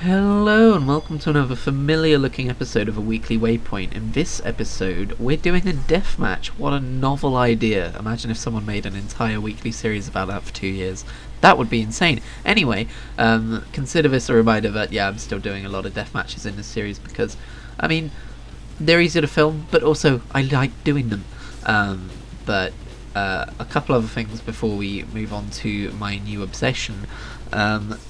Hello and welcome to another familiar looking episode of a weekly Waypoint. In this episode, we're doing a deathmatch. What a novel idea. Imagine if someone made an entire weekly series about that for 2 years. That would be insane. Anyway, consider this a reminder that, yeah, I'm still doing a lot of deathmatches in this series because, I mean, they're easy to film, but also I like doing them. But a couple other things before we move on to my new obsession.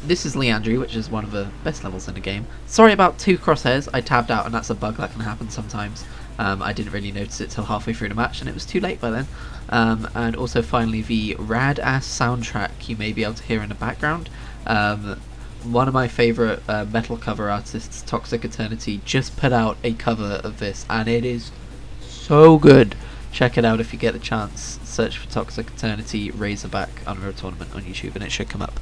This is Leandry, which is one of the best levels in the game. Sorry about two crosshairs, I tabbed out and that's a bug that can happen sometimes. I didn't really notice it till halfway through the match and it was too late by then. And also finally the rad-ass soundtrack you may be able to hear in the background. One of my favourite metal cover artists, Toxic Eternity, just put out a cover of this and it is so good. Check it out if you get a chance. Search for Toxic Eternity Razorback Unreal Tournament on YouTube and it should come up.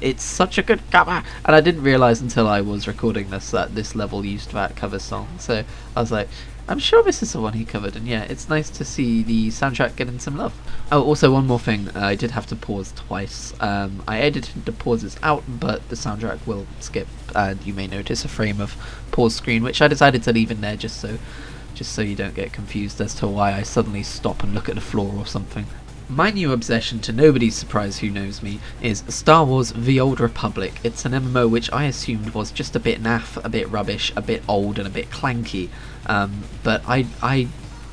It's such a good cover, and I didn't realise until I was recording this that this level used that cover song, so I was like, I'm sure this is the one he covered, and yeah, it's nice to see the soundtrack getting some love. Oh, also one more thing, I did have to pause twice. I edited the pauses out, but the soundtrack will skip, and you may notice a frame of pause screen, which I decided to leave in there just so you don't get confused as to why I suddenly stop and look at the floor or something. My new obsession, to nobody's surprise who knows me, is Star Wars The Old Republic. It's an MMO which I assumed was just a bit naff, a bit rubbish, a bit old and a bit clanky. But I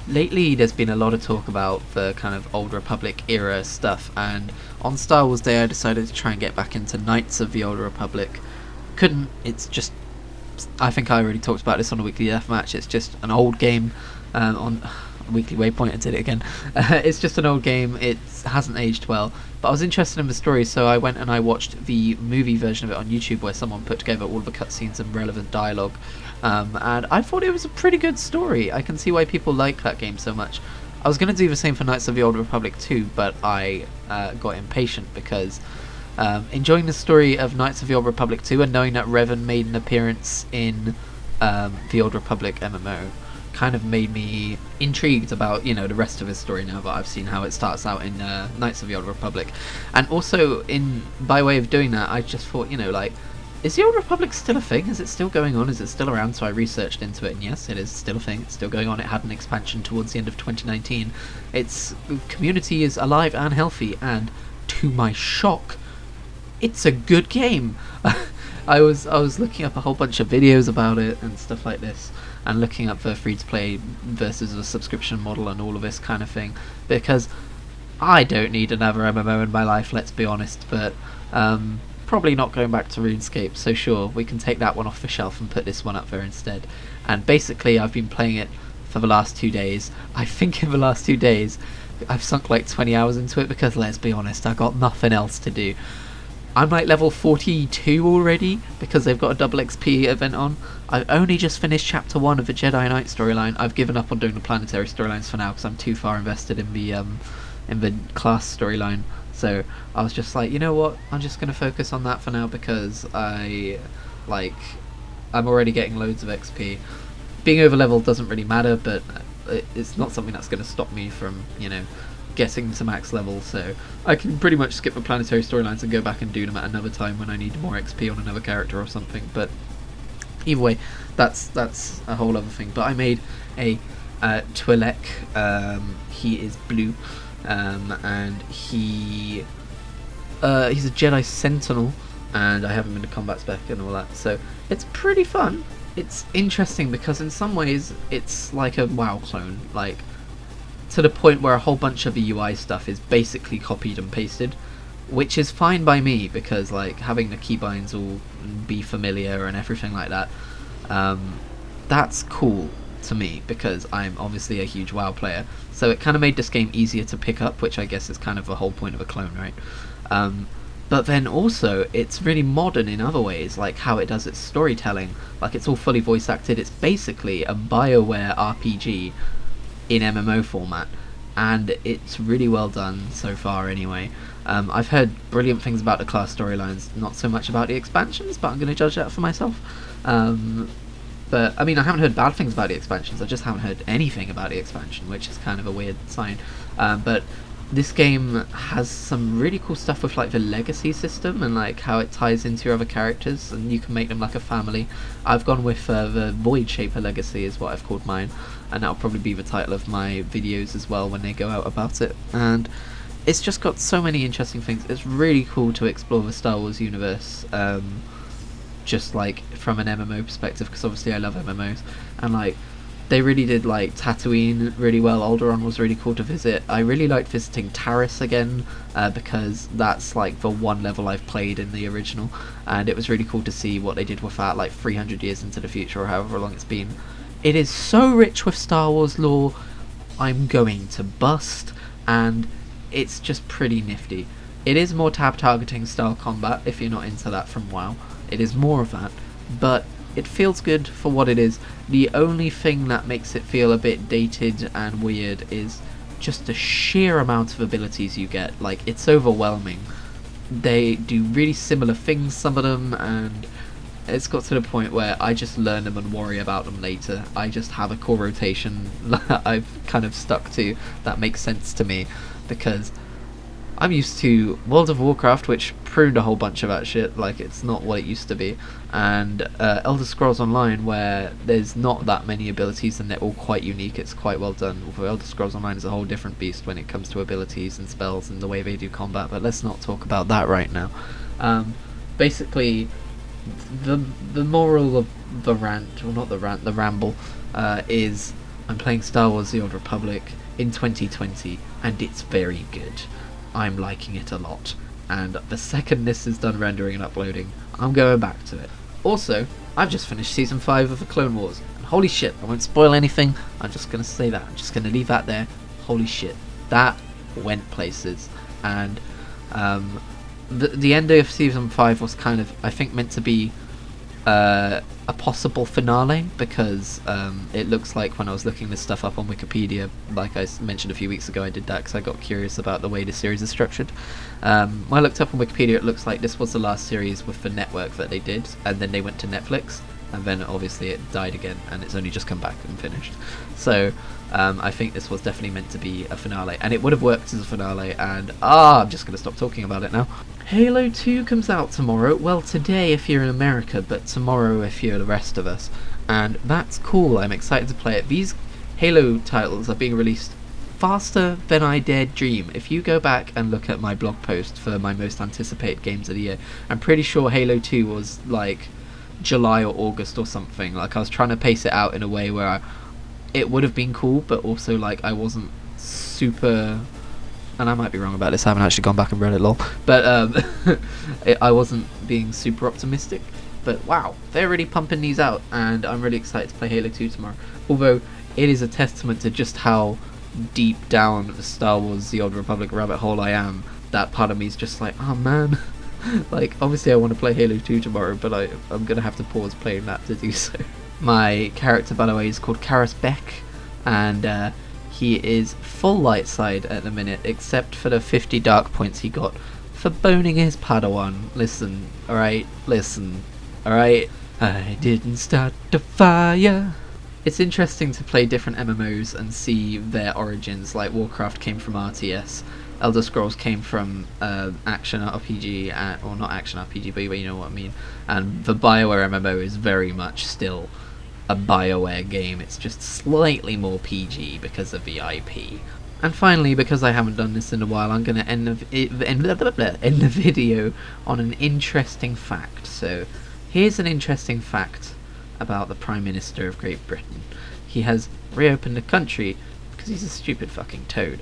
lately there's been a lot of talk about the kind of Old Republic era stuff, and on Star Wars Day I decided to try and get back into Knights of the Old Republic. Couldn't, it's just, I think I already talked about this on a weekly deathmatch. It's just an old game on a weekly Waypoint. I did it again. It's just an old game. It hasn't aged well. But I was interested in the story, so I went and I watched the movie version of it on YouTube, where someone put together all the cutscenes and relevant dialogue. And I thought it was a pretty good story. I can see why people like that game so much. I was going to do the same for Knights of the Old Republic too, but I got impatient because enjoying the story of Knights of the Old Republic 2 and knowing that Revan made an appearance in the Old Republic MMO kind of made me intrigued about, you know, the rest of his story now that I've seen how it starts out in Knights of the Old Republic. And also, by way of doing that, I just thought, you know, like, is the Old Republic still a thing? Is it still going on? Is it still around? So I researched into it, and yes, it is still a thing. It's still going on. It had an expansion towards the end of 2019. Its community is alive and healthy, and to my shock, it's a good game. I was looking up a whole bunch of videos about it and stuff like this, and looking up the free-to-play versus a subscription model and all of this kind of thing, because I don't need another MMO in my life, let's be honest, but probably not going back to RuneScape, so sure, we can take that one off the shelf and put this one up there instead. And basically I've been playing it for the last 2 days. I think in the last 2 days I've sunk like 20 hours into it, because let's be honest, I got nothing else to do. I'm like level 42 already, because they've got a double XP event on. I've only just finished chapter 1 of the Jedi Knight storyline. I've given up on doing the planetary storylines for now because I'm too far invested in the class storyline. So I was just like, you know what, I'm just going to focus on that for now, because I'm already getting loads of XP. Being over leveled doesn't really matter, but it's not something that's going to stop me from, you know, getting to max level, so I can pretty much skip the planetary storylines and go back and do them at another time when I need more XP on another character or something. But either way, that's a whole other thing. But I made a Twi'lek. He is blue, and he's a Jedi Sentinel, and I have him in the combat spec and all that, so it's pretty fun. It's interesting because in some ways it's like a WoW clone, like, to the point where a whole bunch of the UI stuff is basically copied and pasted, which is fine by me, because like having the keybinds all be familiar and everything like that, that's cool to me, because I'm obviously a huge WoW player, so it kind of made this game easier to pick up, which I guess is kind of the whole point of a clone, right? But then also it's really modern in other ways, like how it does its storytelling. Like, it's all fully voice acted. It's basically a BioWare RPG in MMO format, and it's really well done so far anyway. I've heard brilliant things about the class storylines, not so much about the expansions, but I'm going to judge that for myself. But I mean, I haven't heard bad things about the expansions, I just haven't heard anything about the expansion, which is kind of a weird sign. But this game has some really cool stuff with like the legacy system and like how it ties into your other characters, and you can make them like a family. I've gone with the Void Shaper Legacy is what I've called mine, and that'll probably be the title of my videos as well when they go out about it. And it's just got so many interesting things. It's really cool to explore the Star Wars universe, just like from an MMO perspective, because obviously I love MMOs, and like they really did like Tatooine really well. Alderaan was really cool to visit. I really liked visiting Taris again, because that's like the one level I've played in the original, and it was really cool to see what they did with that like 300 years into the future or however long it's been. It is so rich with Star Wars lore, I'm going to bust, and it's just pretty nifty. It is more tab targeting style combat if you're not into that from WoW. It is more of that, but it feels good for what it is. The only thing that makes it feel a bit dated and weird is just the sheer amount of abilities you get. Like, it's overwhelming. They do really similar things, some of them, and it's got to the point where I just learn them and worry about them later. I just have a core rotation that I've kind of stuck to that makes sense to me, because I'm used to World of Warcraft, which pruned a whole bunch of that shit, like it's not what it used to be, and Elder Scrolls Online, where there's not that many abilities and they're all quite unique. It's quite well done. Although Elder Scrolls Online is a whole different beast when it comes to abilities and spells and the way they do combat, but let's not talk about that right now. Basically, the moral of the rant, well not the rant, the ramble, is I'm playing Star Wars The Old Republic in 2020, and it's very good. I'm liking it a lot, and the second this is done rendering and uploading, I'm going back to it. Also, I've just finished Season 5 of the Clone Wars, and holy shit, I won't spoil anything, I'm just going to say that, I'm just going to leave that there. Holy shit, that went places, and the end of Season 5 was kind of, I think, meant to be a possible finale, because it looks like, when I was looking this stuff up on Wikipedia, like I mentioned a few weeks ago, I did that because I got curious about the way the series is structured. When I looked up on Wikipedia, it looks like this was the last series with the network that they did, and then they went to Netflix, and then obviously it died again, and it's only just come back and finished. So I think this was definitely meant to be a finale, and it would have worked as a finale, and I'm just going to stop talking about it now. Halo 2 comes out tomorrow. Well, today if you're in America, but tomorrow if you're the rest of us, and that's cool. I'm excited to play it. These Halo titles are being released faster than I dared dream. If you go back and look at my blog post for my most anticipated games of the year, I'm pretty sure Halo 2 was like July or August or something. Like, I was trying to pace it out in a way where it would have been cool, but also like I wasn't super, and I might be wrong about this, I haven't actually gone back and read it, lol, but I wasn't being super optimistic. But wow, they're really pumping these out, and I'm really excited to play Halo 2 tomorrow. Although it is a testament to just how deep down the Star Wars The Old Republic rabbit hole I am, that part of me is just like, oh man, like obviously I want to play Halo 2 tomorrow, but I'm gonna have to pause playing that to do so. My character, by the way, is called Karis Beck, and he is full light side at the minute, except for the 50 dark points he got for boning his Padawan. Listen, alright? Listen, alright? I didn't start the fire. It's interesting to play different MMOs and see their origins. Like, Warcraft came from RTS, Elder Scrolls came from action RPG, or not action RPG, but you know what I mean. And the BioWare MMO is very much still a BioWare game. It's just slightly more PG because of the IP. And finally, because I haven't done this in a while, I'm going to end the video on an interesting fact. So here's an interesting fact about the Prime Minister of Great Britain. He has reopened the country because he's a stupid fucking toad.